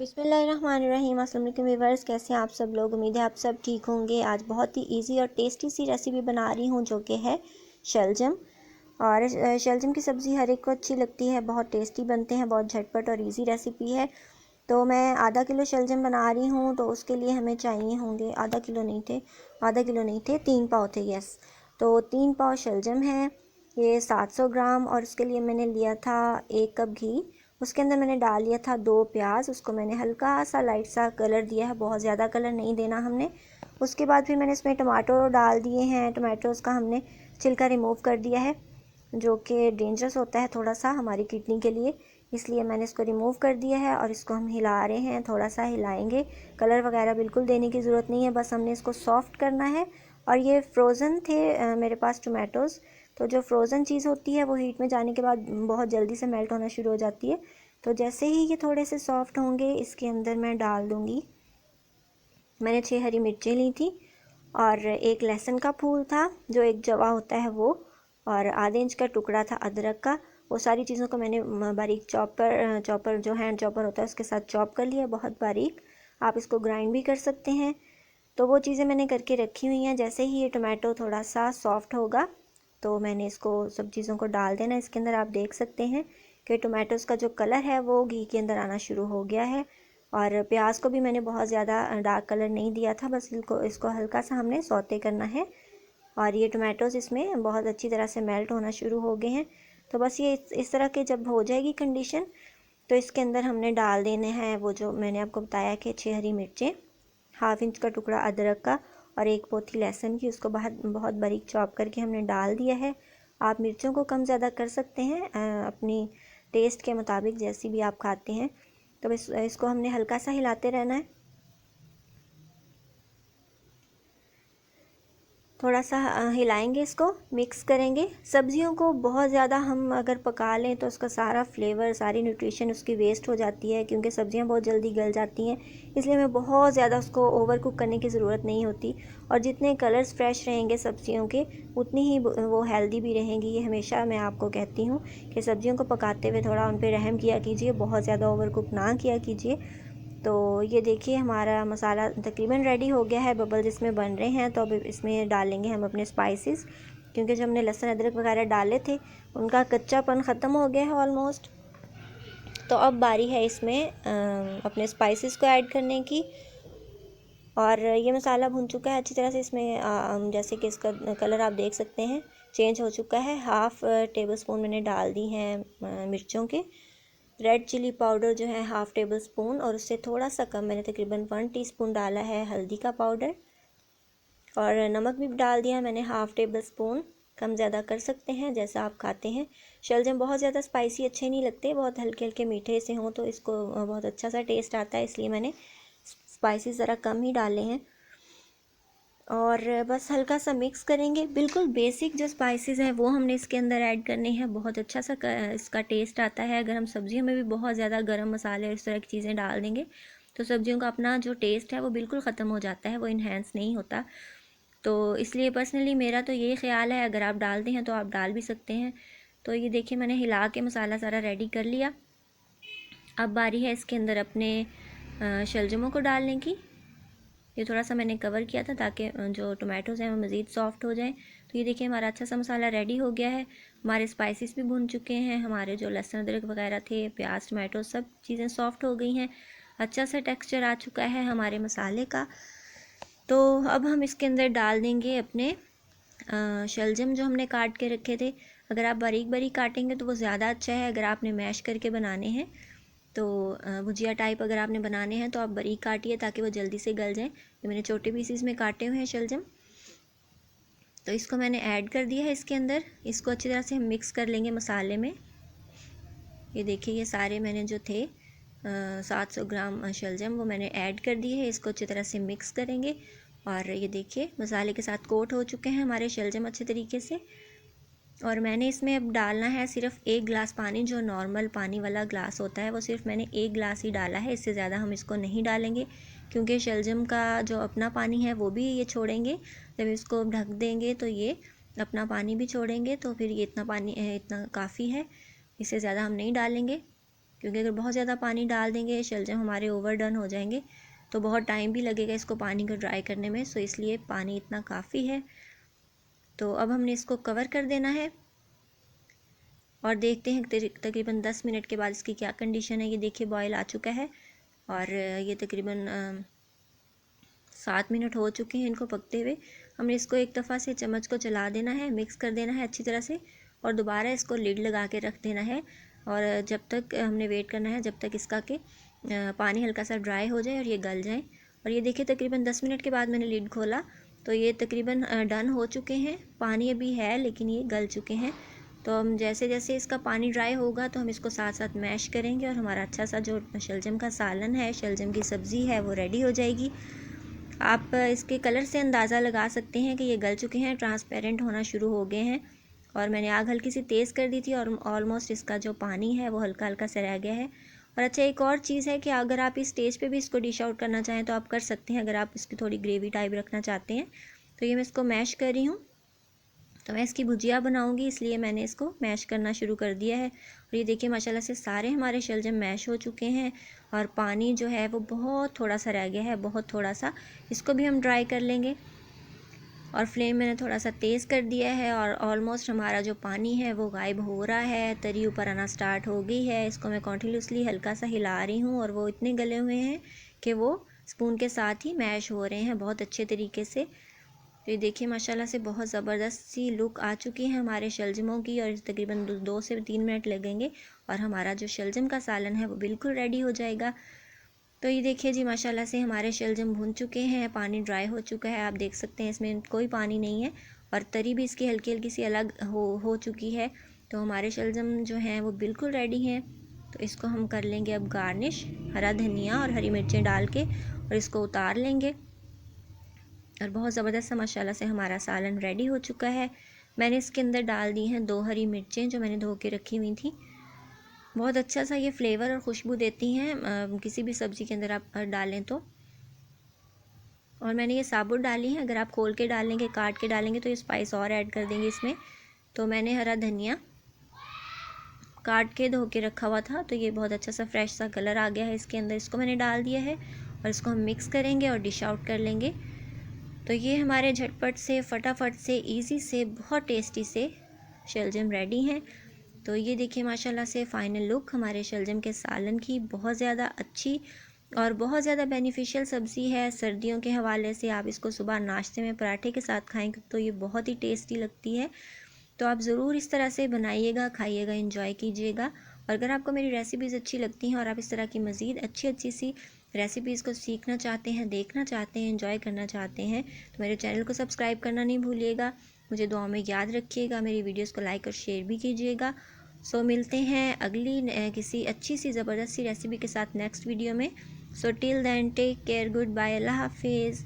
बिस्मिल्लाहिर्रहमानिर्रहीम। अस्सलाम वालेकुम व्यूअर्स, कैसे हैं आप सब लोग। उम्मीद है आप सब ठीक होंगे। आज बहुत ही इजी और टेस्टी सी रेसिपी बना रही हूँ जो कि है शलजम। और शलजम की सब्ज़ी हर एक को अच्छी लगती है, बहुत टेस्टी बनते हैं, बहुत झटपट और इजी रेसिपी है। तो मैं आधा किलो शलजम बना रही हूँ, तो उसके लिए हमें चाहिए होंगे आधा किलो नहीं थे 3 पाव थे, यस। तो 3 पाव शलजम है, ये 700 ग्राम। और उसके लिए मैंने लिया था 1 कप घी। उसके अंदर मैंने डाल लिया था 2 प्याज, उसको मैंने हल्का सा लाइट सा कलर दिया है, बहुत ज़्यादा कलर नहीं देना हमने। उसके बाद फिर मैंने इसमें टमाटो डाल दिए हैं। टमाटोज़ का हमने छिलका रिमूव कर दिया है, जो कि डेंजरस होता है थोड़ा सा हमारी किडनी के लिए, इसलिए मैंने इसको रिमूव कर दिया है। और इसको हम हिला रहे हैं, थोड़ा सा हिलाएंगे। कलर वगैरह बिल्कुल देने की ज़रूरत नहीं है, बस हमने इसको सॉफ्ट करना है। और ये फ्रोज़न थे मेरे पास टमाटोज़। तो जो फ्रोज़न चीज़ होती है वो हीट में जाने के बाद बहुत जल्दी से मेल्ट होना शुरू हो जाती है। तो जैसे ही ये थोड़े से सॉफ्ट होंगे, इसके अंदर मैं डाल दूँगी, मैंने 6 हरी मिर्चें ली थी, और 1 लहसुन का फूल था, जो एक जवा होता है वो, और आधे इंच का टुकड़ा था अदरक का। वो सारी चीज़ों को मैंने बारीक चॉपर जो हैंड चॉपर होता है उसके साथ चॉप कर लिया, बहुत बारीक। आप इसको ग्राइंड भी कर सकते हैं। तो वो चीज़ें मैंने करके रखी हुई हैं। जैसे ही ये टमाटो थोड़ा सा सॉफ्ट होगा, तो मैंने इसको सब चीज़ों को डाल देना। इसके अंदर आप देख सकते हैं कि टमाटोज़ का जो कलर है वो घी के अंदर आना शुरू हो गया है। और प्याज को भी मैंने बहुत ज़्यादा डार्क कलर नहीं दिया था, बस इसको हल्का सा हमने सौते करना है। और ये टमाटोज़ इसमें बहुत अच्छी तरह से मेल्ट होना शुरू हो गए हैं। तो बस ये इस तरह के जब हो जाएगी कंडीशन, तो इसके अंदर हमने डाल देने हैं वो जो मैंने आपको बताया कि 6 हरी मिर्चें, हाफ इंच का टुकड़ा अदरक का, और 1 पोथी लहसुन की, उसको बाहर बहुत बारीक चॉप करके हमने डाल दिया है। आप मिर्चों को कम ज़्यादा कर सकते हैं अपनी टेस्ट के मुताबिक, जैसी भी आप खाते हैं। तो इसको हमने हल्का सा हिलाते रहना है, थोड़ा सा हिलाएंगे, इसको मिक्स करेंगे। सब्जियों को बहुत ज़्यादा हम अगर पका लें तो उसका सारा फ्लेवर, सारी न्यूट्रिशन उसकी वेस्ट हो जाती है, क्योंकि सब्जियां बहुत जल्दी गल जाती हैं। इसलिए हमें बहुत ज़्यादा उसको ओवर कुक करने की ज़रूरत नहीं होती। और जितने कलर्स फ्रेश रहेंगे सब्जियों के, उतनी ही वो हेल्दी भी रहेंगी। ये हमेशा मैं आपको कहती हूँ कि सब्जियों को पकाते हुए थोड़ा उन पर रहम किया कीजिए, बहुत ज़्यादा ओवर कुक ना किया कीजिए। तो ये देखिए हमारा मसाला तकरीबन रेडी हो गया है, बबल्स इसमें बन रहे हैं। तो अब इसमें डालेंगे हम अपने स्पाइसेस, क्योंकि जो हमने लहसुन अदरक वगैरह डाले थे उनका कच्चापन ख़त्म हो गया है ऑलमोस्ट। तो अब बारी है इसमें अपने स्पाइसेस को ऐड करने की। और ये मसाला भुन चुका है अच्छी तरह से। इसमें जैसे कि इसका कलर आप देख सकते हैं चेंज हो चुका है। हाफ़ टेबल स्पून मैंने डाल दी हैं मिर्चों के। रेड चिली पाउडर जो है हाफ़ टेबल स्पून, और उससे थोड़ा सा कम मैंने तकरीबन 1 टीस्पून डाला है हल्दी का पाउडर। और नमक भी डाल दिया मैंने हाफ़ टेबल स्पून, कम ज़्यादा कर सकते हैं जैसा आप खाते हैं। शलजम बहुत ज़्यादा स्पाइसी अच्छे नहीं लगते, बहुत हल्के हल्के मीठे से हों तो इसको बहुत अच्छा सा टेस्ट आता है, इसलिए मैंने स्पाइसेस ज़रा कम ही डाले हैं। और बस हल्का सा मिक्स करेंगे। बिल्कुल बेसिक जो स्पाइसेस हैं वो हमने इसके अंदर ऐड करने हैं, बहुत अच्छा सा इसका टेस्ट आता है। अगर हम सब्जियों में भी बहुत ज़्यादा गरम मसाले और इस तरह की चीज़ें डाल देंगे तो सब्जियों का अपना जो टेस्ट है वो बिल्कुल ख़त्म हो जाता है, वो इन्हेंस नहीं होता। तो इसलिए पर्सनली मेरा तो यही ख्याल है, अगर आप डालते हैं तो आप डाल भी सकते हैं। तो ये देखिए मैंने हिला के मसाला सारा रेडी कर लिया। अब बारी है इसके अंदर अपने शलजमों को डालने की। ये थोड़ा सा मैंने कवर किया था ताकि जो टोमेटोज़ हैं वो मज़ीद सॉफ्ट हो जाएं। तो ये देखिए हमारा अच्छा सा मसाला रेडी हो गया है। हमारे स्पाइसेस भी भुन चुके हैं, हमारे जो लहसुन अदरक वगैरह थे, प्याज टमाटो, सब चीज़ें सॉफ्ट हो गई हैं। अच्छा सा टेक्सचर आ चुका है हमारे मसाले का। तो अब हम इसके अंदर डाल देंगे अपने शलजम जो हमने काट के रखे थे। अगर आप बारीक बारीक काटेंगे तो वो ज़्यादा अच्छा है। अगर आपने मैश करके बनाने हैं तो भुजिया टाइप अगर आपने बनाने हैं तो आप बारीक काटिए ताकि वो जल्दी से गल जाएं। ये मैंने छोटे पीसीस में काटे हुए हैं शलजम। तो इसको मैंने ऐड कर दिया है इसके अंदर। इसको अच्छी तरह से हम मिक्स कर लेंगे मसाले में। ये देखिए ये सारे मैंने जो थे 700 ग्राम शलजम वो मैंने ऐड कर दिए है। इसको अच्छी तरह से मिक्स करेंगे। और ये देखिए मसाले के साथ कोट हो चुके हैं हमारे शलजम अच्छे तरीके से। और मैंने इसमें अब डालना है सिर्फ 1 गिलास पानी, जो नॉर्मल पानी वाला ग्लास होता है वो सिर्फ मैंने 1 गिलास ही डाला है, इससे ज़्यादा हम इसको नहीं डालेंगे, क्योंकि शलजम का जो अपना पानी है वो भी ये छोड़ेंगे। जब इसको ढक देंगे तो ये अपना पानी भी छोड़ेंगे, तो फिर ये इतना पानी इतना काफ़ी है, इससे ज़्यादा हम नहीं डालेंगे, क्योंकि अगर बहुत ज़्यादा पानी डाल देंगे शलजम हमारे ओवरडन हो जाएंगे, तो बहुत टाइम भी लगेगा इसको पानी को ड्राई करने में। सो इसलिए पानी इतना काफ़ी है। तो अब हमने इसको कवर कर देना है और देखते हैं तकरीबन 10 मिनट के बाद इसकी क्या कंडीशन है। ये देखिए बॉयल आ चुका है और ये तकरीबन 7 मिनट हो चुके हैं इनको पकते हुए। हमने इसको एक दफ़ा से चम्मच को चला देना है, मिक्स कर देना है अच्छी तरह से और दोबारा इसको लिड लगा के रख देना है। और जब तक हमने वेट करना है जब तक इसका कि पानी हल्का सा ड्राई हो जाए और ये गल जाए। और ये देखिए तकरीबन 10 मिनट के बाद मैंने लिड खोला तो ये तकरीबन डन हो चुके हैं। पानी अभी है लेकिन ये गल चुके हैं। तो हम जैसे जैसे इसका पानी ड्राई होगा तो हम इसको साथ साथ मैश करेंगे और हमारा अच्छा सा जो शलजम का सालन है, शलजम की सब्ज़ी है, वो रेडी हो जाएगी। आप इसके कलर से अंदाज़ा लगा सकते हैं कि ये गल चुके हैं, ट्रांसपेरेंट होना शुरू हो गए हैं। और मैंने आग हल्की सी तेज़ कर दी थी और ऑलमोस्ट इसका जो पानी है वो हल्का हल्का सा रह गया है। और अच्छा एक और चीज़ है कि अगर आप इस स्टेज पे भी इसको डिश आउट करना चाहें तो आप कर सकते हैं, अगर आप इसकी थोड़ी ग्रेवी टाइप रखना चाहते हैं। तो ये मैं इसको मैश कर रही हूँ। तो मैं इसकी भुजिया बनाऊंगी इसलिए मैंने इसको मैश करना शुरू कर दिया है। और ये देखिए माशाल्लाह से सारे हमारे शलजम मैश हो चुके हैं और पानी जो है वो बहुत थोड़ा सा रह गया है, बहुत थोड़ा सा। इसको भी हम ड्राई कर लेंगे और फ्लेम मैंने थोड़ा सा तेज़ कर दिया है और ऑलमोस्ट हमारा जो पानी है वो गायब हो रहा है, तरी ऊपर आना स्टार्ट हो गई है। इसको मैं कॉन्टिन्यूसली हल्का सा हिला रही हूँ और वो इतने गले हुए हैं कि वो स्पून के साथ ही मैश हो रहे हैं बहुत अच्छे तरीके से। तो ये देखिए माशाल्लाह से बहुत ज़बरदस्त सी लुक आ चुकी है हमारे शलजमों की और तकरीबन 2 से 3 मिनट लगेंगे और हमारा जो शलजम का सालन है वो बिल्कुल रेडी हो जाएगा। तो ये देखिए जी माशाल्लाह से हमारे शलजम भुन चुके हैं, पानी ड्राई हो चुका है, आप देख सकते हैं इसमें कोई पानी नहीं है और तरी भी इसकी हल्की हल्की सी अलग हो चुकी है। तो हमारे शलजम जो हैं वो बिल्कुल रेडी हैं। तो इसको हम कर लेंगे अब गार्निश हरा धनिया और हरी मिर्चें डाल के और इसको उतार लेंगे। और बहुत ज़बरदस्त सा माशाल्लाह से हमारा सालन रेडी हो चुका है। मैंने इसके अंदर डाल दी हैं 2 हरी मिर्चें जो मैंने धो के रखी हुई थी। बहुत अच्छा सा ये फ्लेवर और खुशबू देती हैं किसी भी सब्ज़ी के अंदर आप डालें तो। और मैंने ये साबुत डाली हैं, अगर आप खोल के डालेंगे, काट के डालेंगे तो ये स्पाइस और ऐड कर देंगे इसमें। तो मैंने हरा धनिया काट के धो के रखा हुआ था तो ये बहुत अच्छा सा फ्रेश सा कलर आ गया है इसके अंदर, इसको मैंने डाल दिया है और इसको हम मिक्स करेंगे और डिश आउट कर लेंगे। तो ये हमारे झटपट से फटाफट से इजी से बहुत टेस्टी से शलजम रेडी हैं। तो ये देखिए माशाल्लाह से फ़ाइनल लुक हमारे शलजम के सालन की। बहुत ज़्यादा अच्छी और बहुत ज़्यादा बेनिफिशियल सब्ज़ी है। सर्दियों के हवाले से आप इसको सुबह नाश्ते में पराठे के साथ खाएंगे तो ये बहुत ही टेस्टी लगती है। तो आप ज़रूर इस तरह से बनाइएगा, खाइएगा, एंजॉय कीजिएगा। और अगर आपको मेरी रेसिपीज़ अच्छी लगती हैं और आप इस तरह की मज़ीद अच्छी अच्छी सी रेसिपीज़ को सीखना चाहते हैं, देखना चाहते हैं, एंजॉय करना चाहते हैं तो मेरे चैनल को सब्सक्राइब करना नहीं भूलिएगा। मुझे दुआ में याद रखिएगा, मेरी वीडियोस को लाइक और शेयर भी कीजिएगा। सो मिलते हैं अगली किसी अच्छी सी ज़बरदस्त सी रेसिपी के साथ नेक्स्ट वीडियो में। So till then take care, goodbye, अल्लाह हाफिज़।